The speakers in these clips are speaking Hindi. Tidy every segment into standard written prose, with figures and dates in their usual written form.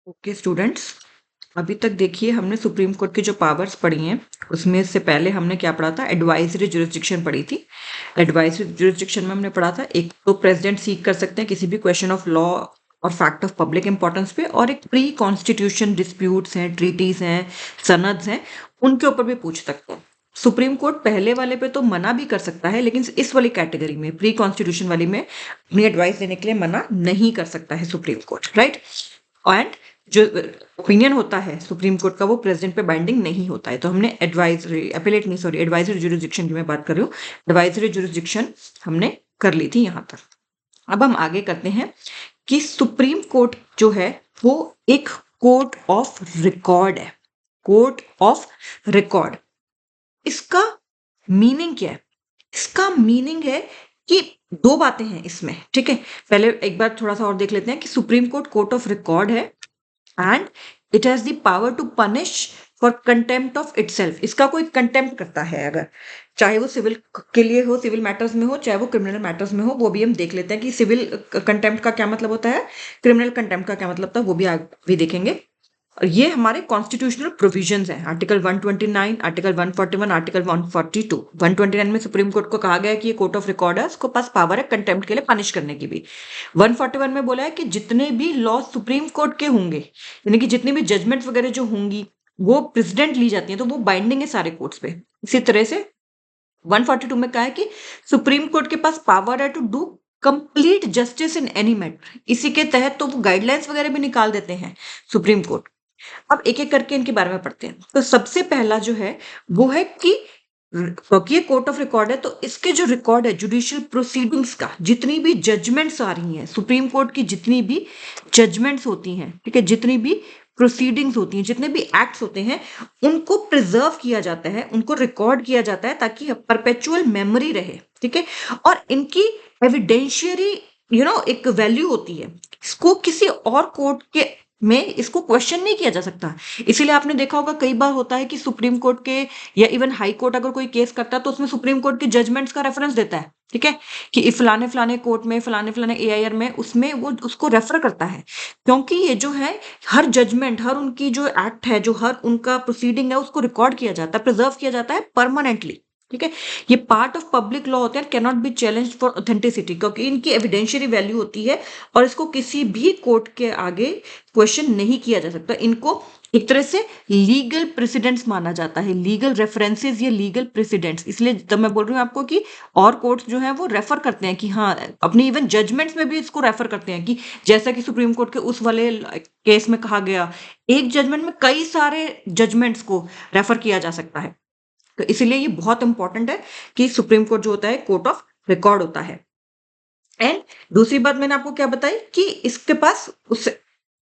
ओके स्टूडेंट्स, अभी तक देखिए हमने सुप्रीम कोर्ट की जो पावर्स पढ़ी हैं उसमें से पहले हमने क्या पढ़ा था। एडवाइजरी जुरिस्डिक्शन पढ़ी थी। एडवाइजरी जुरिस्डिक्शन में हमने पढ़ा था एक तो प्रेसिडेंट सीक कर सकते हैं किसी भी क्वेश्चन ऑफ लॉ और फैक्ट ऑफ पब्लिक इंपॉर्टेंस पे, और एक प्री कॉन्स्टिट्यूशन डिस्प्यूट्स हैं, ट्रीटीज हैं, सनद्स हैं, उनके ऊपर भी पूछ सकते हैं। सुप्रीम कोर्ट पहले वाले पे तो मना भी कर सकता है, लेकिन इस वाली कैटेगरी में प्री कॉन्स्टिट्यूशन वाली में अपनी एडवाइस देने के लिए मना नहीं कर सकता है सुप्रीम कोर्ट, राइट। एंड जो ओपिनियन होता है सुप्रीम कोर्ट का वो प्रेसिडेंट पे बाइंडिंग नहीं होता है। तो हमने एडवाइजरी एपिलेट नहीं सॉरी एडवाइजरी जुरिस्डिक्शन की मैं बात कर रही हूँ। एडवाइजरी जुरिस्डिक्शन हमने कर ली थी यहाँ तक। अब हम आगे करते हैं कि सुप्रीम कोर्ट जो है वो एक कोर्ट ऑफ रिकॉर्ड है। कोर्ट ऑफ रिकॉर्ड, इसका मीनिंग क्या है? इसका मीनिंग है कि दो बातें हैं इसमें, ठीक है। पहले एक बार थोड़ा सा और देख लेते हैं कि supreme court court of record है and it has the power to punish for contempt of itself. इसका कोई कंटेम्प्ट करता है अगर, चाहे वो सिविल के लिए हो, सिविल मैटर्स में हो, चाहे वो क्रिमिनल मैटर्स में हो, वो भी हम देख लेते हैं कि सिविल कंटेम्प्ट का क्या मतलब होता है, क्रिमिनल कंटेम्प्ट का क्या मतलब होता है, वो भी भी देखेंगे। और ये हमारे कॉन्स्टिट्यूशनल प्रोविजंस हैं। Article 129, article 141, article 142। 129 में सुप्रीम कोर्ट को कहा गया है कि ये कोर्ट ऑफ रिकॉर्ड है, उसको पास पावर है कंटेम्प्ट के लिए पनिश करने की भी। 141 में बोला है कि जितने भी लॉ सुप्रीम कोर्ट के होंगे, यानी कि जितनी भी जजमेंट वगैरह जो होंगी वो प्रेसिडेंट ली जाती है, तो वो बाइंडिंग है सारे कोर्ट्स पे। इसी तरह से 142 में कहा है कि सुप्रीम कोर्ट के पास पावर है to do complete justice in any matter. इसी के तहत तो वो गाइडलाइंस वगैरह भी निकाल देते हैं सुप्रीम कोर्ट। अब एक एक करके इनके बारे में पढ़ते हैं। तो सबसे पहला जो है वो है कि क्योंकि ये कोर्ट ऑफ रिकॉर्ड है, तो इसके जो रिकॉर्ड है जुडिशियल प्रोसीडिंग्स का, जितनी भी जजमेंट्स आ रही हैं सुप्रीम कोर्ट की, जितनी भी जजमेंट्स होती हैं, ठीक है, जितनी भी प्रोसीडिंग्स होती हैं, जितने भी एक्ट्स होते हैं, उनको प्रिजर्व किया जाता है, उनको रिकॉर्ड किया जाता है ताकि परपेचुअल मेमोरी रहे, ठीक है। और इनकी एविडेंशियरी एक वैल्यू होती है। इसको किसी और कोर्ट के में इसको क्वेश्चन नहीं किया जा सकता। इसीलिए आपने देखा होगा कई बार होता है कि सुप्रीम कोर्ट के या इवन हाई कोर्ट अगर कोई केस करता है तो उसमें सुप्रीम कोर्ट के जजमेंट्स का रेफरेंस देता है, ठीक है, कि फलाने फलाने कोर्ट में, फलाने फलाने एआईआर में, उसमें वो उसको रेफर करता है। क्योंकि ये जो है हर जजमेंट, हर उनकी जो एक्ट है, जो हर उनका प्रोसीडिंग है, उसको रिकॉर्ड किया जाता है, प्रिजर्व किया जाता है परमानेंटली, ठीक है। ये पार्ट ऑफ पब्लिक लॉ होते हैं, can not be challenge for authenticity, क्योंकि इनकी एविडेंशियरी वैल्यू होती है और इसको किसी भी कोर्ट के आगे क्वेश्चन नहीं किया जा सकता। इनको एक तरह से लीगल प्रेसिडेंट्स माना जाता है, लीगल रेफरेंसेस, ये लीगल प्रेसिडेंट्स। इसलिए जब मैं बोल रही हूँ आपको कि और कोर्ट्स जो है वो रेफर करते हैं कि हाँ, अपनी इवन जजमेंट्स में भी इसको रेफर करते हैं कि जैसा कि सुप्रीम कोर्ट के उस वाले केस में कहा गया, एक जजमेंट में कई सारे जजमेंट्स को रेफर किया जा सकता है। तो इसलिए ये बहुत इंपॉर्टेंट है कि सुप्रीम कोर्ट जो होता है कोर्ट ऑफ रिकॉर्ड होता है। एंड दूसरी बात मैंने आपको क्या बताई कि इसके पास उससे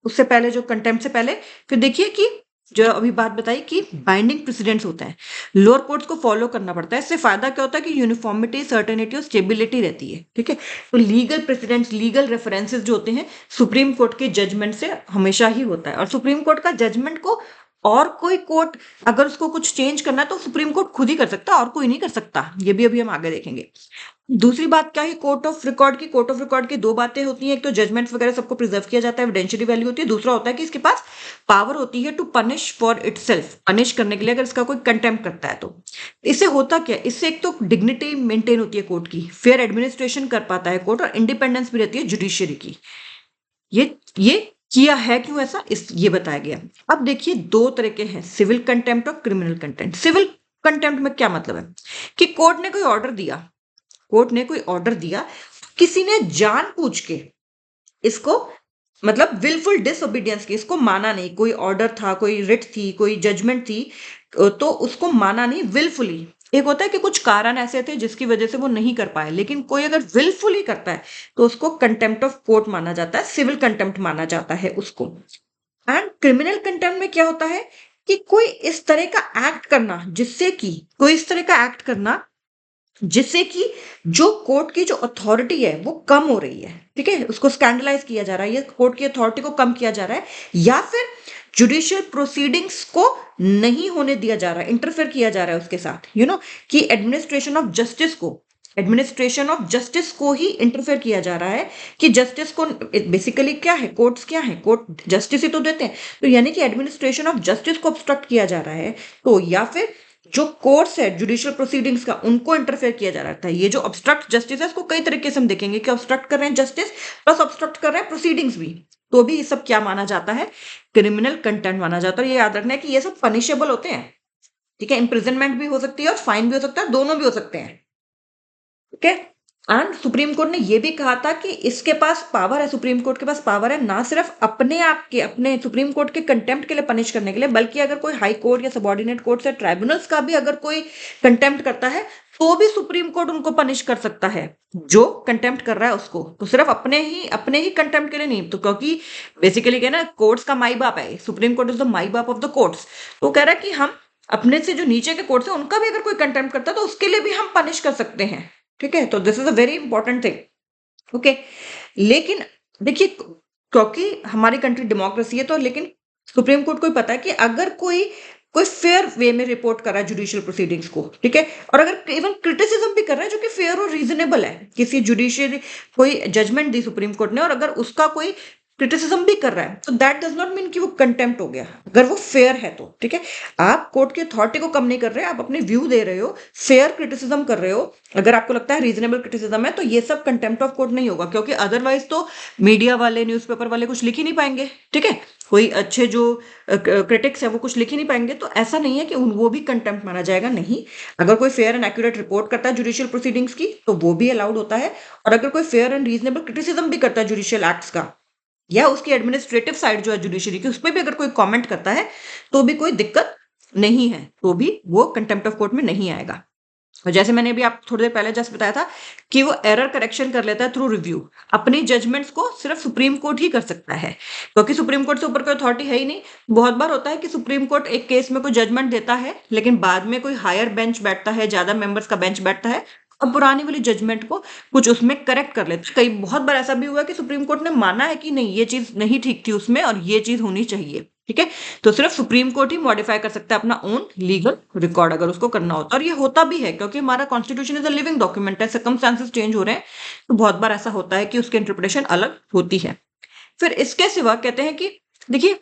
उससे पहले, जो कंटेम्प्ट से पहले, फिर देखिए कि जो अभी बात बताई कि बाइंडिंग प्रेसिडेंट्स होता है, लोअर कोर्ट्स को फॉलो करना पड़ता है। इससे फायदा क्या होता है कि यूनिफॉर्मिटी, सर्टेनिटी और स्टेबिलिटी रहती है, ठीक है। तो लीगल प्रेसिडेंट्स, लीगल रेफरेंसेस जो होते हैं सुप्रीम कोर्ट के जजमेंट से हमेशा ही होता है। और सुप्रीम कोर्ट का जजमेंट को और कोई कोर्ट अगर उसको कुछ चेंज करना है तो सुप्रीम कोर्ट खुद ही कर सकता है और कोई नहीं कर सकता। ये भी अभी हम आगे देखेंगे। दूसरी बात क्या है कोर्ट ऑफ रिकॉर्ड की? कोर्ट ऑफ रिकॉर्ड की दो बातें होती हैं, एक तो जजमेंट्स वगैरह सबको प्रिजर्व किया जाता है, एविडेंशियरी वैल्यू होती है। दूसरा होता है कि इसके पास पावर होती है to punish for itself, punish करने के लिए अगर इसका कोई कंटेम्प्ट करता है तो। इससे होता क्या है, इससे एक तो डिग्निटी मेंटेन होती है कोर्ट की, फेयर एडमिनिस्ट्रेशन कर पाता है कोर्ट, और इंडिपेंडेंस भी रहती है जुडिशियरी की। ये किया है क्यों ऐसा, इस ये बताया गया। अब देखिए दो तरह के हैं, सिविल कंटेम्प्ट और क्रिमिनल कंटेम्प्ट। सिविल कंटेम्प्ट में क्या मतलब है कि कोर्ट ने कोई ऑर्डर दिया, कोर्ट ने कोई ऑर्डर दिया, किसी ने जानबूझ के इसको, मतलब विलफुल डिसओबीडियंस की, इसको माना नहीं, कोई ऑर्डर था, कोई रिट थी, कोई जजमेंट थी, तो उसको माना नहीं विलफुली। एक होता है कि कुछ कारण ऐसे थे जिसकी वजह से वो नहीं कर पाए, लेकिन कोई अगर विलफुली करता है तो उसको कंटेम्प्ट ऑफ कोर्ट माना जाता है, सिविल कंटेम्प्ट माना जाता है उसको। एंड क्रिमिनल कंटेम्प्ट में क्या होता है कि कोई इस तरह का एक्ट करना जिससे कि, कोई इस तरह का एक्ट करना जिससे कि जो कोर्ट की जो अथॉरिटी है वो कम हो रही है, ठीक है, उसको स्कैंडलाइज किया जा रहा है, या कोर्ट की अथॉरिटी को कम किया जा रहा है, या फिर जुडिशियल प्रोसीडिंग्स को नहीं होने दिया जा रहा है, इंटरफेयर किया जा रहा है उसके साथ, कि एडमिनिस्ट्रेशन ऑफ जस्टिस को एडमिनिस्ट्रेशन ऑफ जस्टिस को ही इंटरफेयर किया जा रहा है कि जस्टिस को बेसिकली क्या है, कोर्ट्स क्या है, कोर्ट जस्टिस ही तो देते हैं, तो यानी कि एडमिनिस्ट्रेशन ऑफ जस्टिस को ऑब्स्ट्रक्ट किया जा रहा है, तो या फिर जो कोर्ट्स है जुडिशियल प्रोसीडिंग्स का उनको इंटरफेयर किया जा रहा था। ये जो ऑब्स्ट्रक्ट जस्टिस है इसको कई तरीके से हम देखेंगे कि ऑब्स्ट्रक्ट कर रहे हैं जस्टिस प्लस ऑब्स्ट्रक्ट कर रहे हैं प्रोसीडिंग्स भी, तो भी ये सब क्या माना जाता है, क्रिमिनल कंटेंट माना जाता है। और ये याद रखना है कि ये सब पनिशेबल होते हैं, ठीक है, इम्प्रिजनमेंट भी हो सकती है और फाइन भी हो सकता है, दोनों भी हो सकते हैं, ठीक है। एंड सुप्रीम कोर्ट ने यह भी कहा था कि इसके पास पावर है, सुप्रीम कोर्ट के पास पावर है ना सिर्फ अपने आप के, अपने सुप्रीम कोर्ट के कंटेम्प्ट के लिए पनिश करने के लिए, बल्कि अगर कोई हाई कोर्ट या सबऑर्डिनेट कोर्ट या ट्राइब्यूनल्स का भी अगर कोई कंटेम्प्ट करता है तो भी सुप्रीम कोर्ट उनको पनिश कर सकता है, जो कंटेम्प्ट कर रहा है उसको। तो सिर्फ अपने ही कंटेम्प्ट के लिए नहीं, तो क्योंकि बेसिकली क्या ना, कोर्ट्स का माई बाप है, supreme court is the my बाप ऑफ द कोर्ट्स, तो कह रहा है कि हम अपने से जो नीचे के कोर्ट्स है उनका भी अगर कोई कंटेम्प्ट करता है तो उसके लिए भी हम पनिश कर सकते हैं, ठीक है। तो this is a very important thing, okay. लेकिन देखिए, क्योंकि हमारी कंट्री डेमोक्रेसी है, तो लेकिन सुप्रीम कोर्ट को ही पता है कि अगर कोई फेयर वे में रिपोर्ट कर रहा है जुडिशियल प्रोसीडिंग्स को, ठीक है, और अगर इवन क्रिटिसिज्म भी कर रहा है जो कि फेयर और रीजनेबल है, किसी जुडिशियरी कोई जजमेंट दी सुप्रीम कोर्ट ने और अगर उसका कोई क्रिटिसिज्म भी कर रहा है, तो दैट डज नॉट मीन कि वो कंटेम्प्ट हो गया, अगर वो फेयर है तो, ठीक है। आप कोर्ट की अथॉरिटी को कम नहीं कर रहे, आप अपने व्यू दे रहे हो, फेयर क्रिटिसिज्म कर रहे हो, अगर आपको लगता है रीजनेबल क्रिटिसिज्म है, तो ये सब कंटेम्प्ट ऑफ कोर्ट नहीं होगा, क्योंकि अदरवाइज तो मीडिया वाले, न्यूज़पेपर वाले कुछ लिख ही नहीं पाएंगे, ठीक है, कोई अच्छे जो क्रिटिक्स है वो कुछ लिख ही नहीं पाएंगे, तो ऐसा नहीं है कि वो भी कंटेम्प्ट माना जाएगा, नहीं। अगर कोई फेयर एंड एक्यूरेट रिपोर्ट करता है जुडिशियल प्रोसीडिंग्स की तो वो भी अलाउड होता है, और अगर कोई फेयर एंड रीजनेबल क्रिटिसिज्म भी करता है जुडिशियल एक्ट्स का या उसकी एडमिनिस्ट्रेटिव साइड जो है जुडिशरी की, उसमें भी अगर कोई कमेंट करता है तो भी कोई दिक्कत नहीं है, तो भी वो कंटेम्प्ट ऑफ कोर्ट में नहीं आएगा। और जैसे मैंने अभी आप थोड़ी देर पहले जस्ट बताया था कि वो एरर करेक्शन कर लेता है थ्रू रिव्यू, अपनी जजमेंट्स को सिर्फ सुप्रीम कोर्ट ही कर सकता है, क्योंकि सुप्रीम कोर्ट से ऊपर कोई अथॉरिटी है ही नहीं। बहुत बार होता है कि सुप्रीम कोर्ट एक केस में कोई जजमेंट देता है, लेकिन बाद में कोई हायर बेंच बैठता है, ज्यादा मेंबर्स का बेंच बैठता है, अब पुरानी वाली जजमेंट को कुछ उसमें करेक्ट कर लेते हैं। कई बहुत बार ऐसा भी हुआ कि सुप्रीम कोर्ट ने माना है कि नहीं, ये चीज नहीं ठीक थी उसमें और ये चीज होनी चाहिए, ठीक है। तो सिर्फ सुप्रीम कोर्ट ही मॉडिफाई कर सकता है अपना ओन लीगल रिकॉर्ड, अगर उसको करना होता है, और ये होता भी है, क्योंकि हमारा constitution is a living document है, सर्कमस्टांसेस चेंज हो रहे हैं, तो बहुत बार ऐसा होता है कि उसकी इंटरप्रिटेशन अलग होती है। फिर इसके सिवा कहते हैं कि देखिए,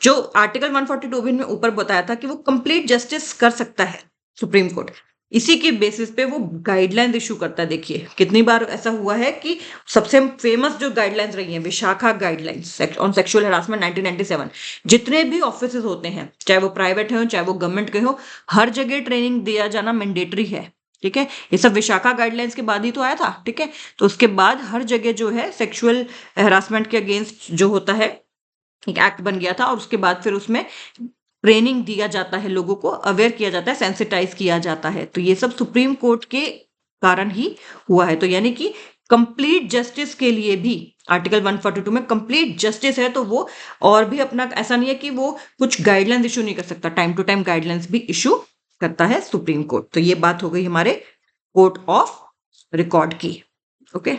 जो आर्टिकल 142 भी में ऊपर बताया था कि वो कंप्लीट जस्टिस कर सकता है सुप्रीम कोर्ट, इसी के बेसिस पे वो गाइडलाइंस इशू करता है। देखिए कितनी बार ऐसा हुआ है कि सबसे फेमस जो गाइडलाइंस रही हैं, Vishakha guidelines on sexual harassment 1997, जितने भी ऑफिसेज होते हैं, चाहे वो प्राइवेट हो चाहे वो गवर्नमेंट के हो, हर जगह ट्रेनिंग दिया जाना मैंडेटरी है, ठीक है। ये सब विशाखा गाइडलाइंस के बाद ही तो आया था, ठीक है। तो उसके बाद हर जगह जो है सेक्सुअल हरासमेंट के अगेंस्ट जो होता है एक एक्ट बन गया था, और उसके बाद फिर उसमें ट्रेनिंग दिया जाता है, लोगों को अवेयर किया जाता है, सेंसिटाइज किया जाता है। तो ये सब सुप्रीम कोर्ट के कारण ही हुआ है। तो यानी कि कंप्लीट जस्टिस के लिए भी आर्टिकल 142 में कंप्लीट जस्टिस है, तो वो और भी अपना, ऐसा नहीं है कि वो कुछ गाइडलाइंस इशू नहीं कर सकता, टाइम टू टाइम गाइडलाइंस भी इशू करता है सुप्रीम कोर्ट। तो ये बात हो गई हमारे कोर्ट ऑफ रिकॉर्ड की, ओके।